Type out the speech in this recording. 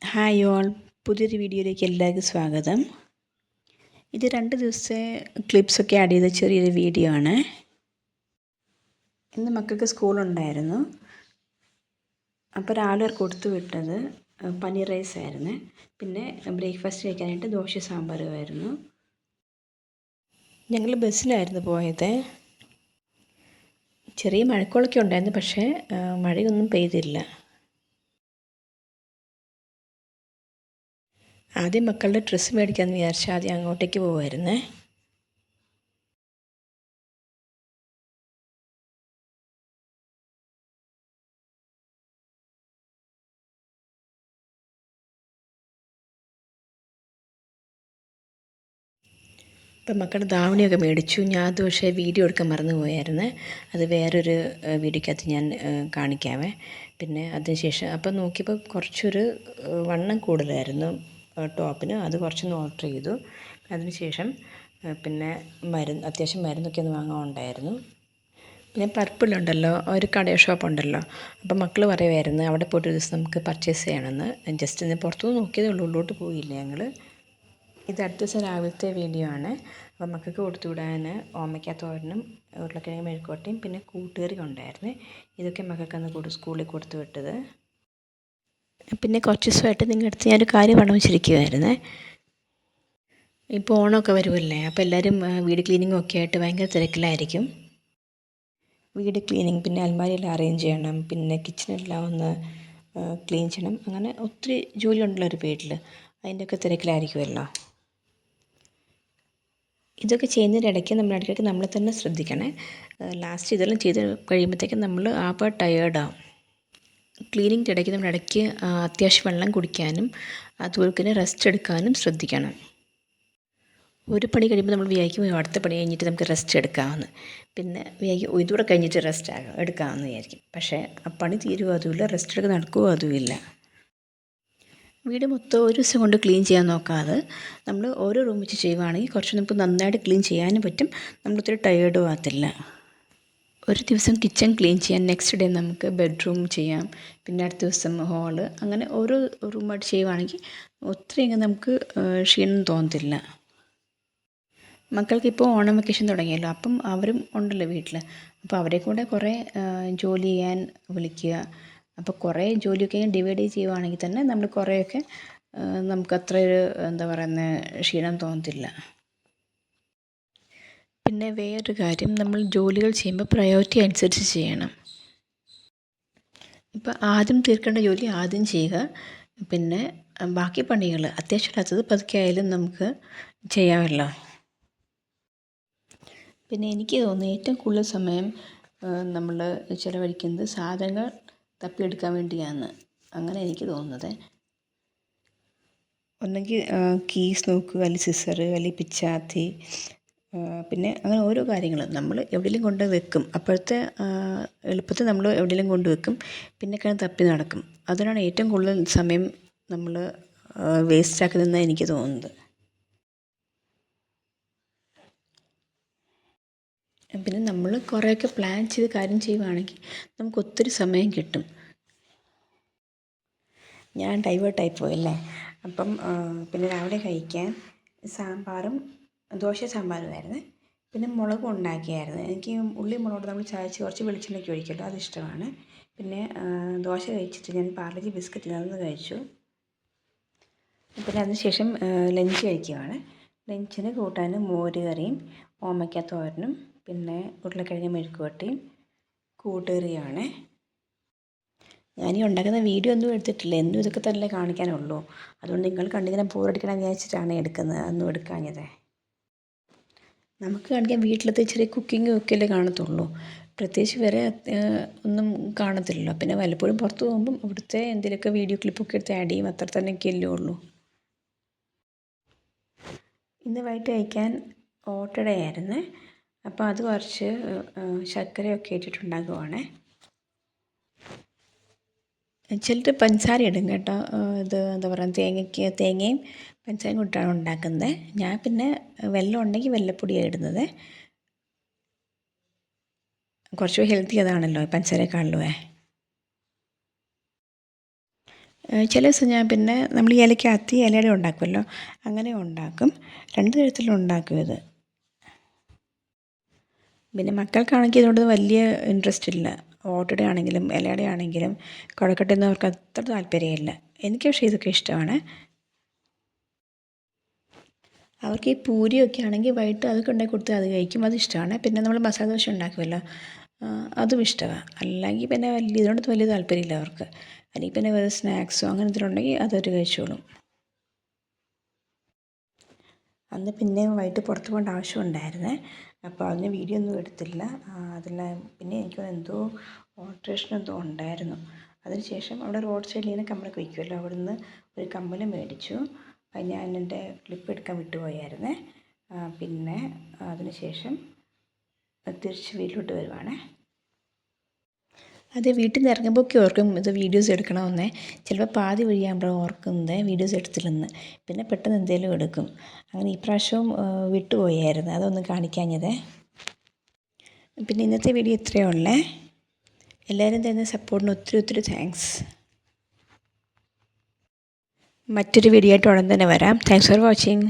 Hi all, പുതിയൊരു വീഡിയോയിലേക്ക് എല്ലാവർക്കും സ്വാഗതം. ഇത് 2 ദിവസത്തെ ക്ലിപ്സൊക്കെ ആഡ് ചെയ്ത ചെറിയൊരു വീഡിയോ ആണ്. ഇന്ന് മക്കൾക്ക് സ്കൂളുണ്ടായിരുന്നു. അപ്പോൾ രാവിലെ കൊടുത്തു വിട്ടത് പനീർ റൈസ് ആയിരുന്നു. പിന്നെ ബ്രേക്ക്ഫാസ്റ്റ് കഴിക്കാനായിട്ട് ദോശ സാമ്പാറുമായിരുന്നു. ഞങ്ങൾ ബസ്സിലായിരുന്നു പോയത്. ചെറിയ മഴക്കോളൊക്കെ ഉണ്ടായിരുന്നു, പക്ഷേ മഴയൊന്നും പെയ്തില്ല. ആദ്യം മക്കളുടെ ഡ്രസ്സ് മേടിക്കാമെന്ന് വിചാരിച്ചാൽ ആദ്യം അങ്ങോട്ടേക്ക് പോകുമായിരുന്നേ. ഇപ്പം മക്കളുടെ ധാവണിയൊക്കെ മേടിച്ചു. ഞാൻ അത് പക്ഷേ വീഡിയോ എടുക്കാൻ മറന്നു പോയായിരുന്നു. അത് വേറൊരു വീഡിയോക്കകത്ത് ഞാൻ കാണിക്കാവേ. പിന്നെ അതിനുശേഷം അപ്പം നോക്കിയപ്പോൾ കുറച്ചൊരു വണ്ണം കൂടുതലായിരുന്നു ടോപ്പിന്. അത് കുറച്ചൊന്ന് ഓൾട്ടർ ചെയ്തു. അതിനുശേഷം പിന്നെ അത്യാവശ്യം മരുന്നൊക്കെ ഒന്ന് വാങ്ങാനുണ്ടായിരുന്നു. പിന്നെ പർപ്പിളുണ്ടല്ലോ, ഒരു കട ഷോപ്പുണ്ടല്ലോ. അപ്പം മക്കൾ പറയുമായിരുന്നു അവിടെ പോയിട്ട് ഒരു ദിവസം നമുക്ക് പർച്ചേസ് ചെയ്യണമെന്ന്. ജസ്റ്റ് ഒന്ന് പുറത്തുനിന്ന് നോക്കിയതേ ഉള്ളൂ, ഉള്ളോട്ട് പോയില്ല ഞങ്ങൾ. ഇത് അടുത്ത ദിവസം രാവിലത്തെ വീഡിയോ ആണ്. അപ്പോൾ മക്കൾക്ക് കൊടുത്തു വിടാൻ ഓമയ്ക്ക തോരനും ഉരുളക്കിഴങ്ങ് മെഴുക്കുവരട്ടിയും പിന്നെ കൂട്ടുകറി ഉണ്ടായിരുന്നു. ഇതൊക്കെ മക്കൾക്കന്ന് സ്കൂളിൽ കൊടുത്തു വിട്ടത്. പിന്നെ കുറച്ച് ദിവസമായിട്ട് നിങ്ങളുടെ അടുത്ത് ഞാനൊരു കാര്യം പറഞ്ഞു വെച്ചിരിക്കുമായിരുന്നേ. ഇപ്പോൾ ഓണമൊക്കെ വരുമല്ലേ, അപ്പോൾ എല്ലാവരും വീട് ക്ലീനിങ്ങും ഒക്കെ ആയിട്ട് ഭയങ്കര തിരക്കിലായിരിക്കും. വീട് ക്ലീനിങ്, പിന്നെ അലമാരിയെല്ലാം അറേഞ്ച് ചെയ്യണം, പിന്നെ കിച്ചണെല്ലാം ഒന്ന് ക്ലീൻ ചെയ്യണം. അങ്ങനെ ഒത്തിരി ജോലി ഉണ്ടല്ലോ ഒരു വീട്ടിൽ. അതിൻ്റെയൊക്കെ തിരക്കിലായിരിക്കുമല്ലോ. ഇതൊക്കെ ചെയ്യുന്നതിൻ്റെ ഇടയ്ക്ക് ഇടയ്ക്കൊക്കെ നമ്മളെ തന്നെ ശ്രദ്ധിക്കണേ. ലാസ്റ്റ് ഇതെല്ലാം ചെയ്ത് കഴിയുമ്പോഴത്തേക്കും നമ്മൾ ആകെ ടയേർഡാവും. ക്ലീനിങ്ങിൻ്റെ ഇടയ്ക്ക് ഇടയ്ക്ക് അത്യാവശ്യം വെള്ളം കുടിക്കാനും അതുപോലെ തന്നെ റെസ്റ്റ് എടുക്കാനും ശ്രദ്ധിക്കണം. ഒരു പണി കഴിയുമ്പോൾ നമ്മൾ വിചാരിക്കും അടുത്ത പണി കഴിഞ്ഞിട്ട് നമുക്ക് റെസ്റ്റ് എടുക്കാമെന്ന്. പിന്നെ വിചാരിക്കും ഇതുകൂടെ കഴിഞ്ഞിട്ട് റെസ്റ്റ് എടുക്കാമെന്ന് വിചാരിക്കും. പക്ഷേ ആ പണി തീരുമോ അതുമില്ല, റെസ്റ്റ് എടുക്കാൻ നടക്കുമോ അതുമില്ല. വീട് മൊത്തം ഒരു ദിവസം കൊണ്ട് ക്ലീൻ ചെയ്യാൻ നോക്കാതെ നമ്മൾ ഓരോ റൂം വെച്ച് ചെയ്യുവാണെങ്കിൽ കുറച്ച് നമുക്ക് നന്നായിട്ട് ക്ലീൻ ചെയ്യാനും പറ്റും. നമ്മളൊത്തിരി ടയേർഡും ആകത്തില്ല. ഒരു ദിവസം കിച്ചൺ ക്ലീൻ ചെയ്യാൻ, നെക്സ്റ്റ് ഡേ നമുക്ക് ബെഡ്റൂം ചെയ്യാം, പിന്നെ അടുത്ത ദിവസം ഹോള്, അങ്ങനെ ഓരോ റൂമായിട്ട് ചെയ്യുവാണെങ്കിൽ ഒത്തിരി അങ്ങ് നമുക്ക് ക്ഷീണം തോന്നത്തില്ല. മക്കൾക്കിപ്പോൾ ഓണം വെക്കേഷൻ തുടങ്ങിയല്ലോ, അപ്പം അവരും ഉണ്ടല്ലോ വീട്ടിൽ. അപ്പോൾ അവരെ കൂടെ കുറേ ജോലി ചെയ്യാൻ വിളിക്കുക. അപ്പോൾ കുറേ ജോലിയൊക്കെ ഡിവൈഡ് ചെയ്യുവാണെങ്കിൽ തന്നെ നമ്മൾ കുറേയൊക്കെ നമുക്കത്ര ഒരു എന്താ പറയുന്നത് ക്ഷീണം തോന്നത്തില്ല. പിന്നെ വേറൊരു കാര്യം, നമ്മൾ ജോലികൾ ചെയ്യുമ്പോൾ പ്രയോറിറ്റി അനുസരിച്ച് ചെയ്യണം. ഇപ്പോൾ ആദ്യം തീർക്കേണ്ട ജോലി ആദ്യം ചെയ്യുക. പിന്നെ ബാക്കി പണികൾ അത്യാവശ്യമില്ലാത്തത് പതുക്കെ ആയാലും നമുക്ക് ചെയ്യാമല്ലോ. പിന്നെ എനിക്ക് തോന്നുന്നു ഏറ്റവും കൂടുതൽ സമയം നമ്മൾ ചിലവഴിക്കുന്നത് സാധനങ്ങൾ തപ്പിയെടുക്കാൻ വേണ്ടിയാണ്. അങ്ങനെ എനിക്ക് തോന്നുന്നത്. ഒന്നെങ്കിൽ കീസ് നോക്കുക, അല്ലെങ്കിൽ സിസർ, അല്ലെങ്കിൽ പിച്ചാത്തി, പിന്നെ അങ്ങനെ ഓരോ കാര്യങ്ങൾ നമ്മൾ എവിടെയെങ്കിലും കൊണ്ട് വെക്കും. അപ്പോഴത്തെ എളുപ്പത്തിൽ നമ്മൾ എവിടെയെങ്കിലും കൊണ്ട് വെക്കും, പിന്നെ തപ്പി നടക്കും. അതിനാണ് ഏറ്റവും കൂടുതൽ സമയം നമ്മൾ വേസ്റ്റാക്കുന്നതെന്നാണ് എനിക്ക് തോന്നുന്നത്. പിന്നെ നമ്മൾ കുറേയൊക്കെ പ്ലാൻ ചെയ്ത് കാര്യം ചെയ്യുവാണെങ്കിൽ നമുക്ക് ഒത്തിരി സമയം കിട്ടും. ഞാൻ ഡൈവേർട്ടായി പോയല്ലേ. അപ്പം പിന്നെ രാവിലെ കഴിക്കാൻ സാമ്പാറും ദോശ സാമ്പാറുമായിരുന്നു. പിന്നെ മുളകും ഉണ്ടാക്കിയായിരുന്നു. എനിക്ക് ഉള്ളി മുളക് നമ്മൾ ചായച്ച് കുറച്ച് വെളിച്ചെണ്ണയ്ക്ക് ഒഴിക്കുമല്ലോ, അതിഷ്ടമാണ്. പിന്നെ ദോശ കഴിച്ചിട്ട് ഞാൻ പാർലജി ബിസ്ക്കറ്റ് അതൊന്ന് കഴിച്ചു. പിന്നെ അതിനുശേഷം ലഞ്ച് കഴിക്കുകയാണ്. ലഞ്ചിന് കൂട്ടാൻ മോര് കറിയും ഓമയ്ക്ക തോരനും പിന്നെ ഉരുളക്കിഴങ്ങ് മെഴുക്കുവരട്ടിയും കൂട്ടുകറിയാണ്. ഞാനീ ഉണ്ടാക്കുന്ന വീഡിയോ ഒന്നും എടുത്തിട്ടില്ല, എന്നും ഇതൊക്കെ തന്നെ കാണിക്കാനുള്ളൂ. അതുകൊണ്ട് നിങ്ങൾ കണ്ടിങ്ങനെ ബോറടിക്കണം വിചാരിച്ചിട്ടാണ് എടുക്കുന്നത്, ഒന്നും എടുക്കാഞ്ഞത്. നമുക്ക് കാണിക്കാൻ വീട്ടിലത്തെ ചെറിയ കുക്കിങ്ങും ഒക്കെ അല്ലേ കാണത്തുള്ളൂ, പ്രത്യേകിച്ച് വേറെ ഒന്നും കാണത്തില്ലല്ലോ. പിന്നെ വല്ലപ്പോഴും പുറത്ത് പോകുമ്പം ഇവിടുത്തെ എന്തെങ്കിലുമൊക്കെ വീഡിയോ ക്ലിപ്പൊക്കെ എടുത്ത് ആഡ് ചെയ്യും, അത്ര തന്നെയൊക്കെ അല്ലേ ഉള്ളൂ. ഇന്ന് വൈകിട്ട് കഴിക്കാൻ ഓട്ടടയായിരുന്നു. അപ്പോൾ അത് കുറച്ച് ശർക്കരയൊക്കെ ഇട്ടിട്ടുണ്ടാക്കുവാണേ. ചിലർ പഞ്ചസാര ഇടും കേട്ടോ. ഇത് എന്താ പറയുക, തേങ്ങയും പഞ്ചസാരയും ഇട്ടാണ് ഉണ്ടാക്കുന്നത്. ഞാൻ പിന്നെ വെല്ലം ഉണ്ടെങ്കിൽ വെല്ലപ്പൊടിയാണ് ഇടുന്നത്. കുറച്ച് ഹെൽത്തി അതാണല്ലോ പഞ്ചസാരയെക്കാളും. ചില ദിവസം ഞാൻ പിന്നെ നമ്മൾ ഈ ഇലയ്ക്കകത്ത് ഇലയുടെ ഉണ്ടാക്കുമല്ലോ, അങ്ങനെ ഉണ്ടാക്കും. 2 തരത്തിലും ഉണ്ടാക്കും ഇത്. പിന്നെ മക്കൾക്കാണെങ്കിൽ ഇതുകൊണ്ട് വലിയ ഇൻട്രസ്റ്റ് ഇല്ല. ഓട്ടട ആണെങ്കിലും ഇലയുടെ ആണെങ്കിലും കുഴക്കട്ടയൊന്നും അവർക്ക് അത്ര താല്പര്യമില്ല. എനിക്ക് പക്ഷേ ഇതൊക്കെ ഇഷ്ടമാണ്. അവർക്ക് ഈ പൂരിയൊക്കെ ആണെങ്കിൽ വൈകിട്ട് അതൊക്കെ ഉണ്ടാക്കി കൊടുത്താൽ അത് കഴിക്കും, അത് ഇഷ്ടമാണ്. പിന്നെ നമ്മൾ മസാല ദോശ ഉണ്ടാക്കുമല്ലോ, അതും ഇഷ്ടമാണ്. അല്ലെങ്കിൽ പിന്നെ ഇതുകൊണ്ട് വലിയ താല്പര്യമില്ല അവർക്ക്. അല്ലെങ്കിൽ പിന്നെ വേറെ സ്നാക്സോ അങ്ങനെ എന്തെങ്കിലും ഉണ്ടെങ്കിൽ അതൊരു കഴിച്ചോളും. അന്ന് പിന്നെ വൈകിട്ട് പുറത്ത് പോകേണ്ട ആവശ്യമുണ്ടായിരുന്നേ, അപ്പോൾ അതിന് വീഡിയോ ഒന്നും എടുത്തില്ല. അതെല്ലാം പിന്നെ എനിക്ക് എന്തോ ഓൾട്രേഷൻ എന്തോ ഉണ്ടായിരുന്നു. അതിനുശേഷം അവിടെ റോഡ് സൈഡിൽ ഇങ്ങനെ കമ്മലൊക്കെ വയ്ക്കുമല്ലോ, അവിടുന്ന് ഒരു കമ്മൽ മേടിച്ചു. അത് ഞാൻ എൻ്റെ ക്ലിപ്പ് എടുക്കാൻ വിട്ടുപോയായിരുന്നേ. പിന്നെ അതിനുശേഷം തിരിച്ച് വീട്ടിലോട്ട് വരുവാണേ. അത് വീട്ടിൽ നിന്ന് ഇറങ്ങുമ്പോഴൊക്കെ ഓർക്കും ഇത് വീഡിയോസ് എടുക്കണമെന്നേ. ചിലപ്പോൾ പാതി വഴിയാകുമ്പോഴാണ് ഓർക്കുന്നത് വീഡിയോസ് എടുത്തില്ലെന്ന്. പിന്നെ പെട്ടെന്ന് എന്തെങ്കിലും എടുക്കും. അങ്ങനെ ഈ പ്രാവശ്യവും വിട്ടുപോയായിരുന്നു, അതൊന്നും കാണിക്കാഞ്ഞത്. പിന്നെ ഇന്നത്തെ വീഡിയോ ഇത്രയേ ഉള്ളേ. എല്ലാവരും തരുന്ന സപ്പോർട്ടിന് ഒത്തിരി ഒത്തിരി താങ്ക്സ്. മറ്റൊരു വീഡിയോ ആയിട്ട് ഉടൻ തന്നെ വരാം. Thanks for watching.